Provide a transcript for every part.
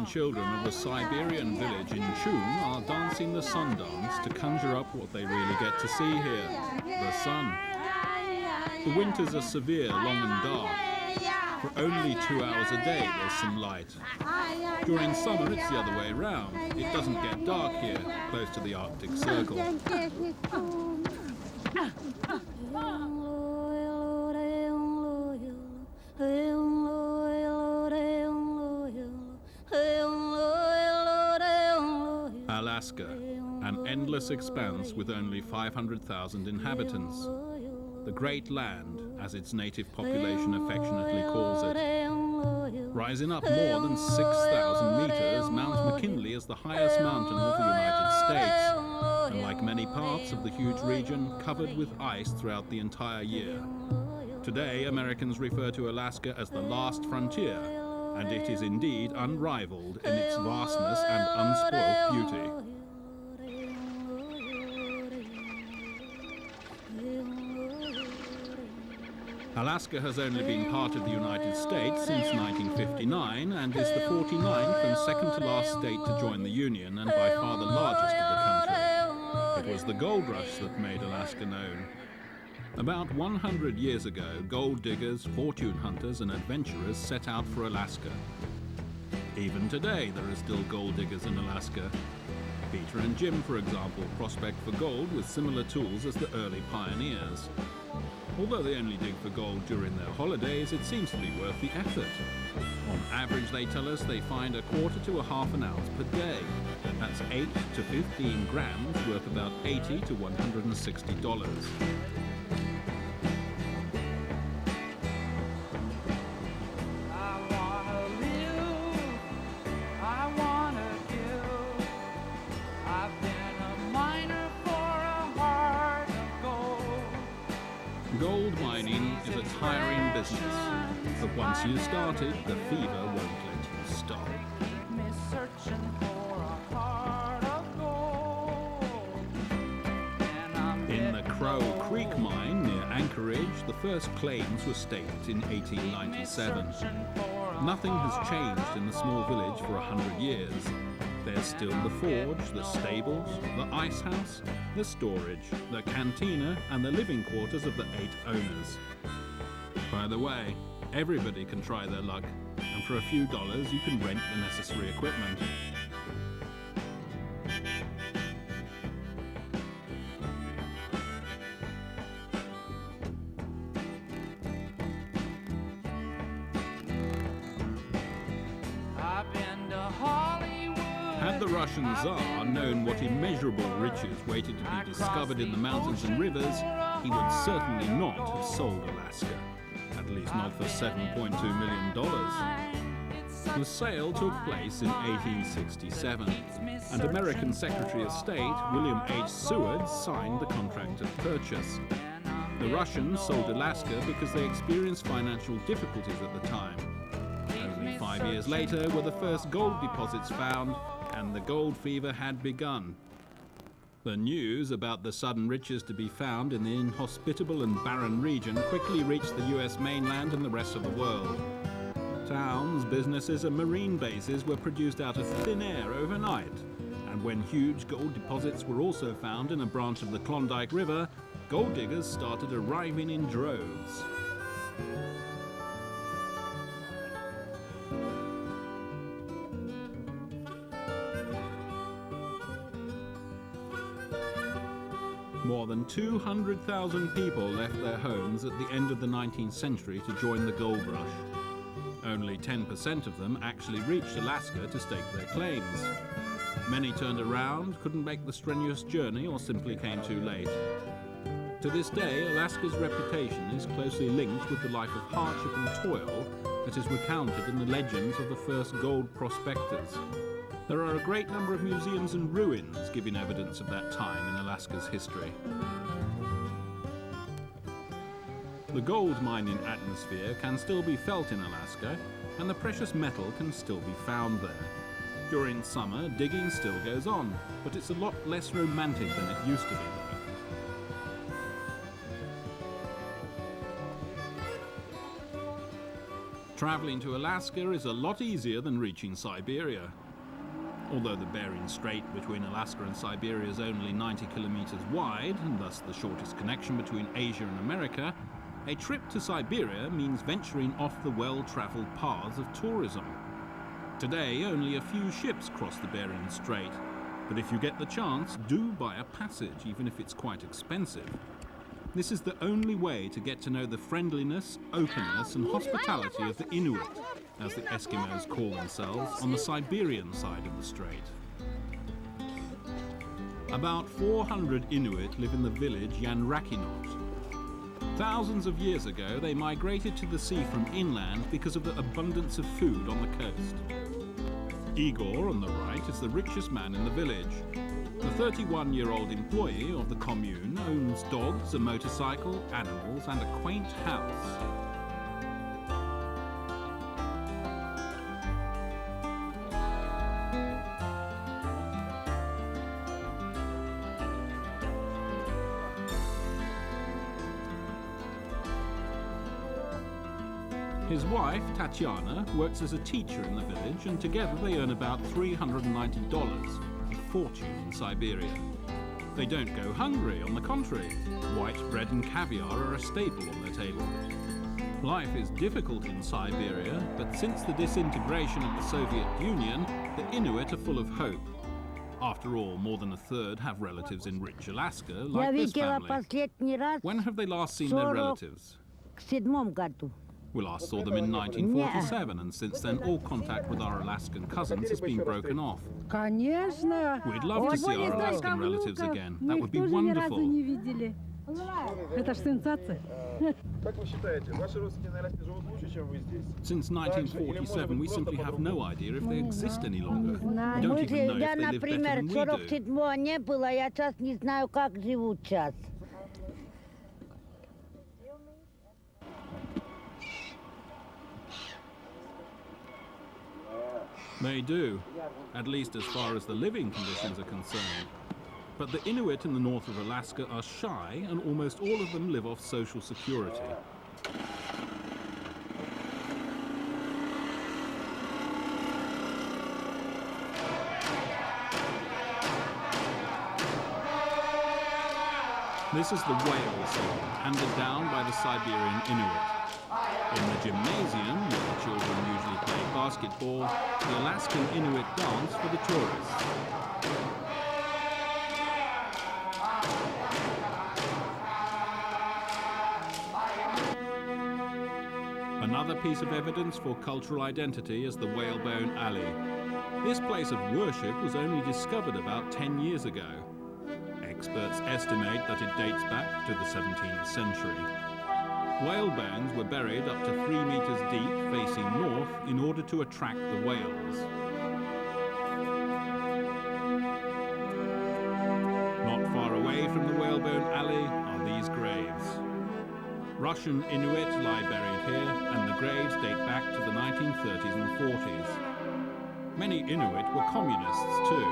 and children of a Siberian village in Chun are dancing the sun dance to conjure up what they really get to see here, the sun. The winters are severe, long and dark. For only 2 hours a day there's some light. During summer it's the other way around. It doesn't get dark here, close to the Arctic Circle. Alaska, an endless expanse with only 500,000 inhabitants. The Great Land, as its native population affectionately calls it. Rising up more than 6,000 meters, Mount McKinley is the highest mountain of the United States, and like many parts of the huge region, covered with ice throughout the entire year. Today, Americans refer to Alaska as the last frontier, and it is indeed unrivaled in its vastness and unspoilt beauty. Alaska has only been part of the United States since 1959 and is the 49th and second to last state to join the Union and by far the largest of the country. It was the gold rush that made Alaska known. About 100 years ago, gold diggers, fortune hunters and adventurers set out for Alaska. Even today there are still gold diggers in Alaska. Peter and Jim, for example, prospect for gold with similar tools as the early pioneers. Although they only dig for gold during their holidays, it seems to be worth the effort. On average, they tell us they find a quarter to a half an ounce per day. That's 8 to 15 grams, worth about $80 to $160. Gold mining is a tiring business, but once you start it, the fever won't let you stop. In the Crow Creek mine near Anchorage, the first claims were staked in 1897. Nothing has changed in the small village for 100 years. There's still the forge, the stables, the ice house, the storage, the cantina, and the living quarters of the 8 owners. By the way, everybody can try their luck, and for a few dollars you can rent the necessary equipment. Had the Russian Tsar known what immeasurable riches waited to be discovered in the mountains and rivers, he would certainly not have sold Alaska, at least not for $7.2 million. The sale took place in 1867, and American Secretary of State William H. Seward signed the contract of purchase. The Russians sold Alaska because they experienced financial difficulties at the time. Only 5 years later were the first gold deposits found, and the gold fever had begun. The news about the sudden riches to be found in the inhospitable and barren region quickly reached the US mainland and the rest of the world. Towns, businesses and marine bases were produced out of thin air overnight, and when huge gold deposits were also found in a branch of the Klondike River, gold diggers started arriving in droves. More than 200,000 people left their homes at the end of the 19th century to join the gold rush. Only 10% of them actually reached Alaska to stake their claims. Many turned around, couldn't make the strenuous journey, or simply came too late. To this day, Alaska's reputation is closely linked with the life of hardship and toil that is recounted in the legends of the first gold prospectors. There are a great number of museums and ruins giving evidence of that time in Alaska's history. The gold mining atmosphere can still be felt in Alaska, and the precious metal can still be found there. During summer, digging still goes on, but it's a lot less romantic than it used to be, though. Traveling to Alaska is a lot easier than reaching Siberia. Although the Bering Strait between Alaska and Siberia is only 90 kilometers wide, and thus the shortest connection between Asia and America, a trip to Siberia means venturing off the well-traveled paths of tourism. Today, only a few ships cross the Bering Strait, but if you get the chance, do buy a passage, even if it's quite expensive. This is the only way to get to know the friendliness, openness and hospitality of the Inuit, as the Eskimos call themselves, on the Siberian side of the strait. About 400 Inuit live in the village Yanrakinot. Thousands of years ago, they migrated to the sea from inland because of the abundance of food on the coast. Igor, on the right, is the richest man in the village. The 31-year-old employee of the commune owns dogs, a motorcycle, animals and a quaint house. His wife, Tatiana, works as a teacher in the village, and together they earn about $390, a fortune in Siberia. They don't go hungry, on the contrary. White bread and caviar are a staple on their table. Life is difficult in Siberia, but since the disintegration of the Soviet Union, the Inuit are full of hope. After all, more than a third have relatives in rich Alaska, like this family. When have they last seen their relatives? We last saw them in 1947, and since then all contact with our Alaskan cousins has been broken off. We'd love to see our Alaskan relatives again. That would be wonderful. Since 1947, we simply have no idea if they exist any longer. We don't even know if they live better than we do. They do, at least as far as the living conditions are concerned. But the Inuit in the north of Alaska are shy, and almost all of them live off social security. This is the whale song, handed down by the Siberian Inuit. In the gymnasium, where the children usually play basketball, the Alaskan Inuit dance for the tourists. Another piece of evidence for cultural identity is the Whalebone Alley. This place of worship was only discovered about 10 years ago. Experts estimate that it dates back to the 17th century. Whale bones were buried up to 3 meters deep, facing north, in order to attract the whales. Not far away from the Whalebone Alley are these graves. Russian Inuit lie buried here, and the graves date back to the 1930s and 40s. Many Inuit were communists too.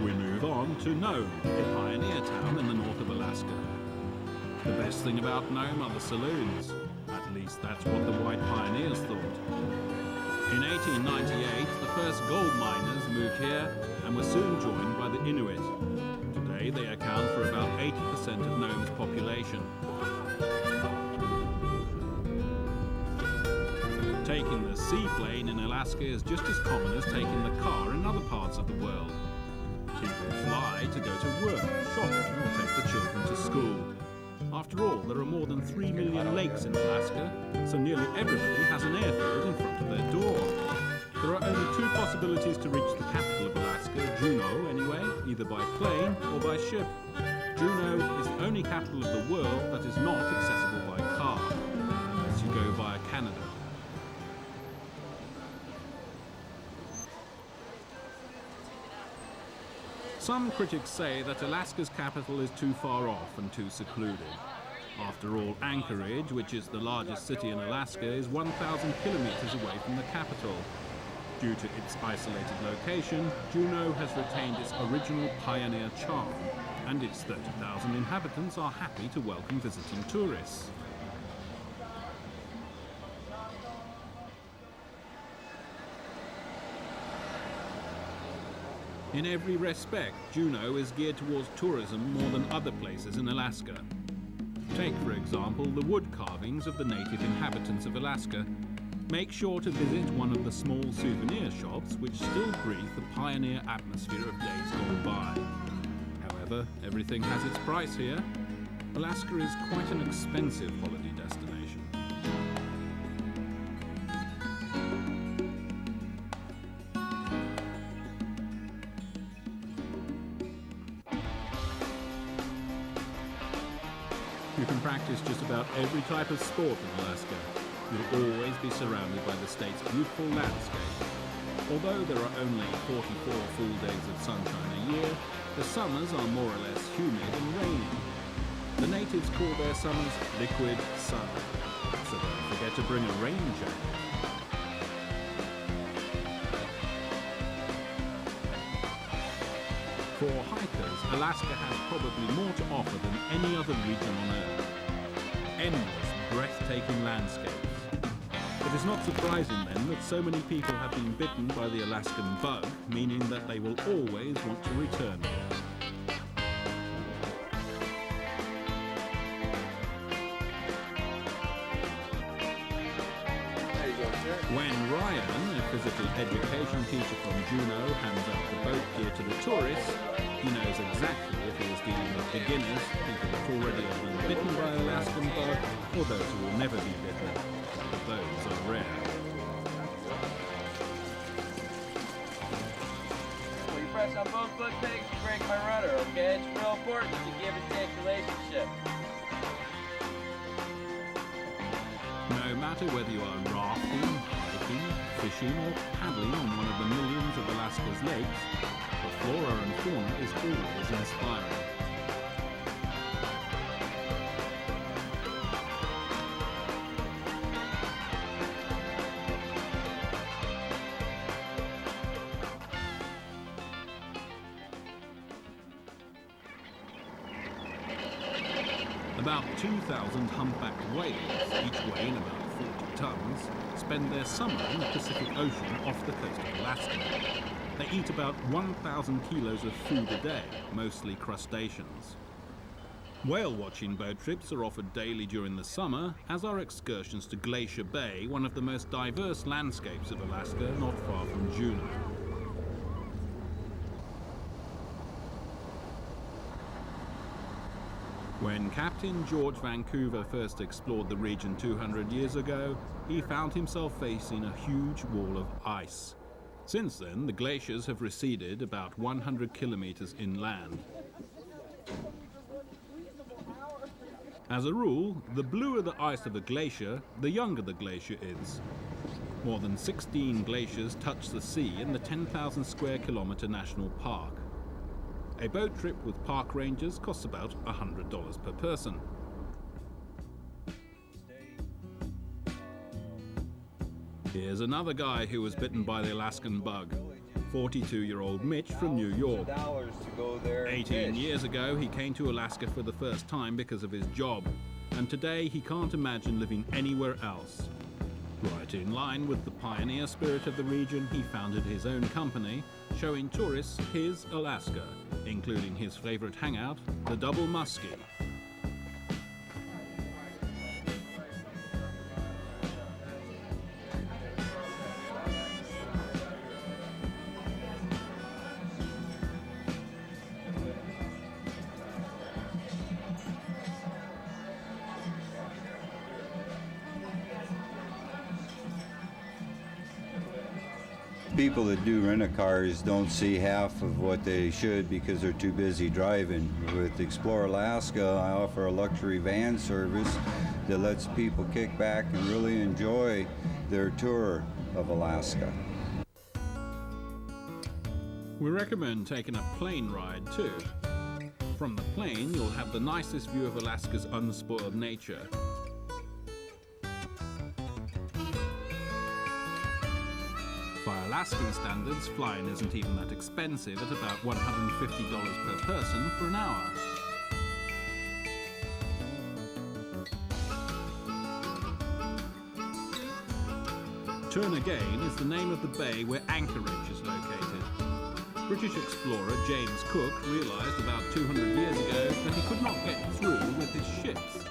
We move on to Nome, a pioneer town in the north of Alaska. The best thing about Nome are the saloons. At least that's what the white pioneers thought. In 1898, the first gold miners moved here and were soon joined by the Inuit. Today they account for about 80% of Nome's population. Taking the seaplane in Alaska is just as common as taking the car in other parts of the world. People fly to go to work, shopping, or take the children to school. After all, there are more than 3 million lakes in Alaska, so nearly everybody has an airfield in front of their door. There are only 2 possibilities to reach the capital of Alaska, Juneau anyway, either by plane or by ship. Juneau is the only capital of the world that is not accessible by car, unless you go via Canada. Some critics say that Alaska's capital is too far off and too secluded. After all, Anchorage, which is the largest city in Alaska, is 1,000 kilometers away from the capital. Due to its isolated location, Juneau has retained its original pioneer charm, and its 30,000 inhabitants are happy to welcome visiting tourists. In every respect, Juneau is geared towards tourism more than other places in Alaska. Take, for example, the wood carvings of the native inhabitants of Alaska. Make sure to visit one of the small souvenir shops which still breathe the pioneer atmosphere of days gone by. However, everything has its price here. Alaska is quite an expensive holiday destination. You can practice just about every type of sport in Alaska. You'll always be surrounded by the state's beautiful landscape. Although there are only 44 full days of sunshine a year, the summers are more or less humid and rainy. The natives call their summers liquid summer, so don't forget to bring a rain jacket. For hikers, Alaska has probably more to offer than any other region on Earth. Endless, breathtaking landscapes. It is not surprising then that so many people have been bitten by the Alaskan bug, meaning that they will always want to return here. When Ryan, a physical education teacher from Juneau, hands out the boat gear to the tourists, he knows exactly if he is dealing with beginners, people that already have been bitten by an Alaskan bug, or those who will never be bitten. Those are rare. When you press on both foot pegs, you break my rudder, okay? It's real important to give and take relationship. No matter whether you are rafting, hiking, fishing, or paddling on one of the millions of Alaska's lakes, the flora and fauna is always inspiring. About 2,000 humpbacked whales, each weighing about 40 tons, spend their summer in the Pacific Ocean off the coast of Alaska. They eat about 1,000 kilos of food a day, mostly crustaceans. Whale watching boat trips are offered daily during the summer, as are excursions to Glacier Bay, one of the most diverse landscapes of Alaska, not far from Juneau. When Captain George Vancouver first explored the region 200 years ago, he found himself facing a huge wall of ice. Since then, the glaciers have receded about 100 kilometers inland. As a rule, the bluer the ice of a glacier, the younger the glacier is. More than 16 glaciers touch the sea in the 10,000 square kilometer national park. A boat trip with park rangers costs about $100 per person. Here's another guy who was bitten by the Alaskan bug. 42-year-old Mitch from New York. 18 years ago, he came to Alaska for the first time because of his job. And today, he can't imagine living anywhere else. Right in line with the pioneer spirit of the region, he founded his own company, showing tourists his Alaska, including his favorite hangout, the Double Muskie. People that do rent-a-cars don't see half of what they should because they're too busy driving. With Explore Alaska, I offer a luxury van service that lets people kick back and really enjoy their tour of Alaska. We recommend taking a plane ride too. From the plane, you'll have the nicest view of Alaska's unspoiled nature. By Alaskan standards, flying isn't even that expensive at about $150 per person for an hour. Turnagain is the name of the bay where Anchorage is located. British explorer James Cook realised about 200 years ago that he could not get through with his ships.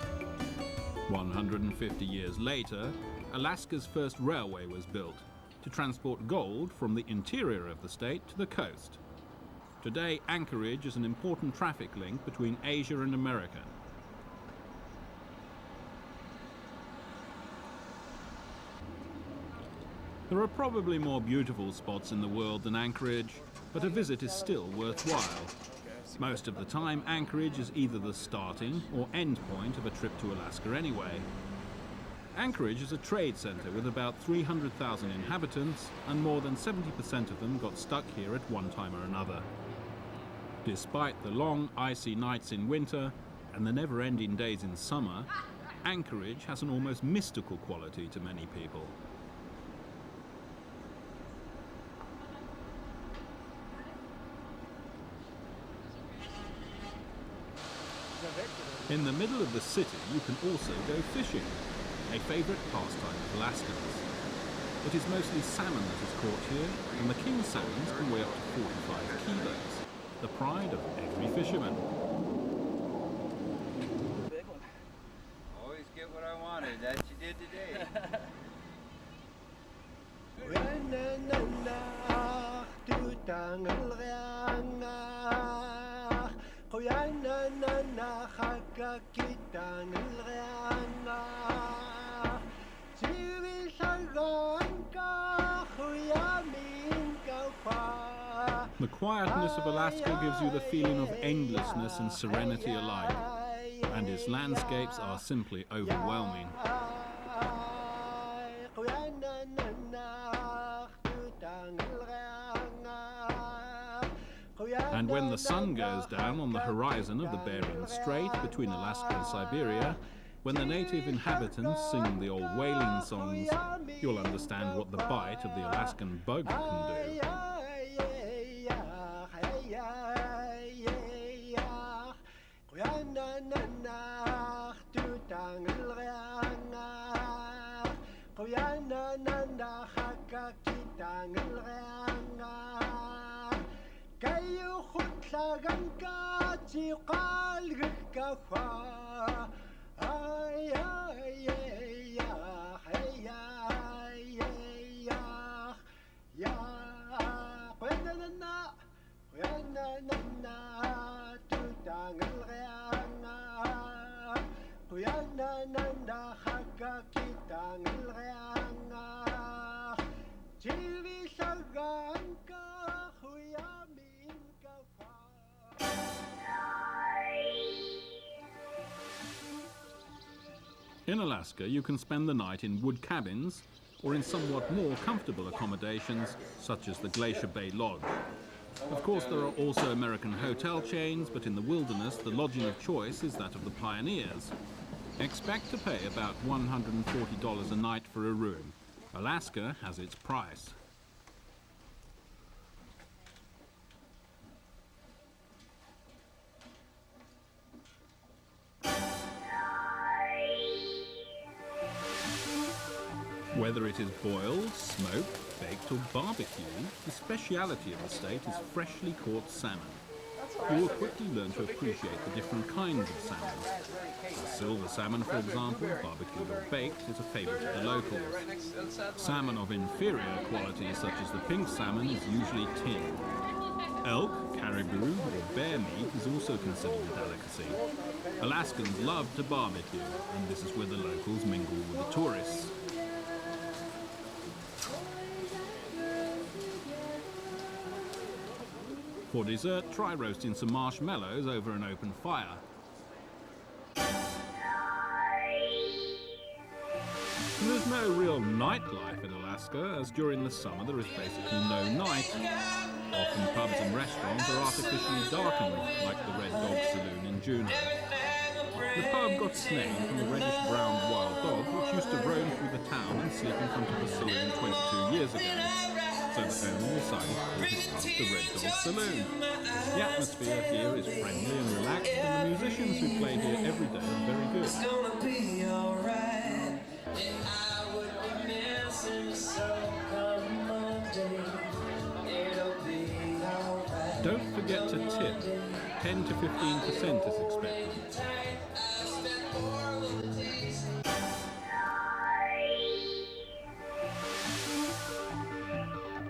150 years later, Alaska's first railway was built to transport gold from the interior of the state to the coast. Today, Anchorage is an important traffic link between Asia and America. There are probably more beautiful spots in the world than Anchorage, but a visit is still worthwhile. Most of the time, Anchorage is either the starting or end point of a trip to Alaska anyway. Anchorage is a trade centre with about 300,000 inhabitants, and more than 70% of them got stuck here at one time or another. Despite the long, icy nights in winter and the never-ending days in summer, Anchorage has an almost mystical quality to many people. In the middle of the city, you can also go fishing, a favourite pastime of Alaskans. It is mostly salmon that is caught here, and the king salmons can weigh up to 45 kilos, the pride of every fisherman. Big one. Always get what I wanted. That you did today. The quietness of Alaska gives you the feeling of endlessness and serenity alike, and its landscapes are simply overwhelming. And when the sun goes down on the horizon of the Bering Strait between Alaska and Siberia, when the native inhabitants sing the old whaling songs, you'll understand what the bite of the Alaskan bug can do. In Alaska, you can spend the night in wood cabins or in somewhat more comfortable accommodations, such as the Glacier Bay Lodge. Of course, there are also American hotel chains, but in the wilderness, the lodging of choice is that of the pioneers. Expect to pay about $140 a night for a room. Alaska has its price. Whether it is boiled, smoked, baked or barbecued, the speciality of the state is freshly caught salmon. You will quickly learn to appreciate the different kinds of salmon. The silver salmon, for example, barbecued or baked, is a favourite of the locals. Salmon of inferior quality, such as the pink salmon, is usually tinned. Elk, caribou or bear meat is also considered a delicacy. Alaskans love to barbecue, and this is where the locals mingle with the tourists. For dessert, try roasting some marshmallows over an open fire. There's no real nightlife in Alaska, as during the summer there is basically no night. Often pubs and restaurants are artificially darkened, like the Red Dog Saloon in Juneau. The pub got its name from a reddish-brown wild dog which used to roam through the town and sleep in front of the saloon 22 years ago. so the owner decided to call his pub the Red Dog Saloon. The atmosphere here is friendly and relaxed, and the musicians who play here every day are very good. It's gonna be alright, and I would be missing so come Monday. It'll be alright. Don't forget to tip. 10 to 15% is expected.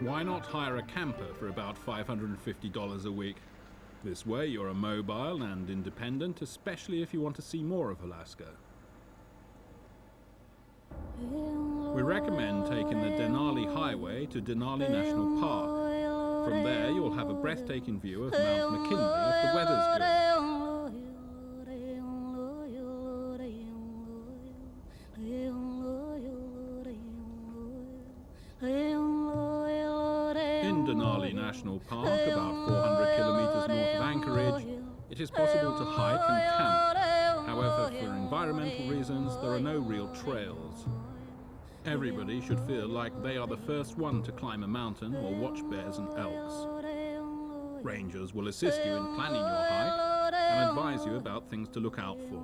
Why not hire a camper for about $550 a week? This way you're mobile and independent, especially if you want to see more of Alaska. We recommend taking the Denali Highway to Denali National Park. From there you'll have a breathtaking view of Mount McKinley if the weather's good. In Denali National Park, about 400 kilometers north of Anchorage, it is possible to hike and camp. However, for environmental reasons, there are no real trails. Everybody should feel like they are the first one to climb a mountain or watch bears and elks. Rangers will assist you in planning your hike and advise you about things to look out for.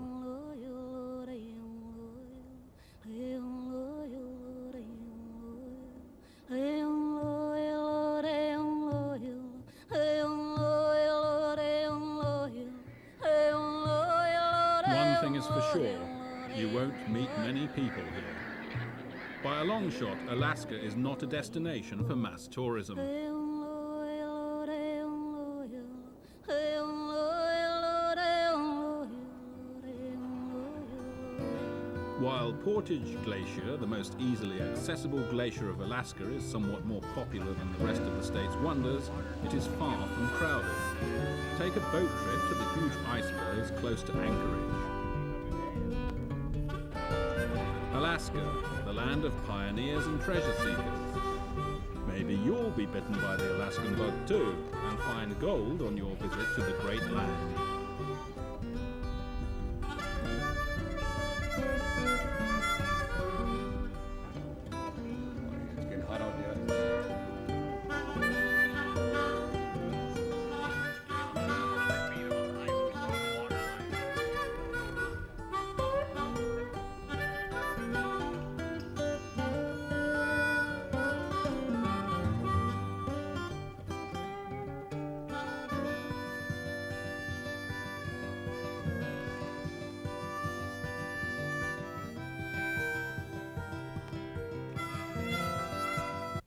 One thing is for sure, you won't meet many people here. By a long shot, Alaska is not a destination for mass tourism. While Portage Glacier, the most easily accessible glacier of Alaska, is somewhat more popular than the rest of the state's wonders, it is far from crowded. Take a boat trip to the huge icebergs close to Anchorage. Alaska, the land of pioneers and treasure seekers. Maybe you'll be bitten by the Alaskan bug too, and find gold on your visit to the Great Land.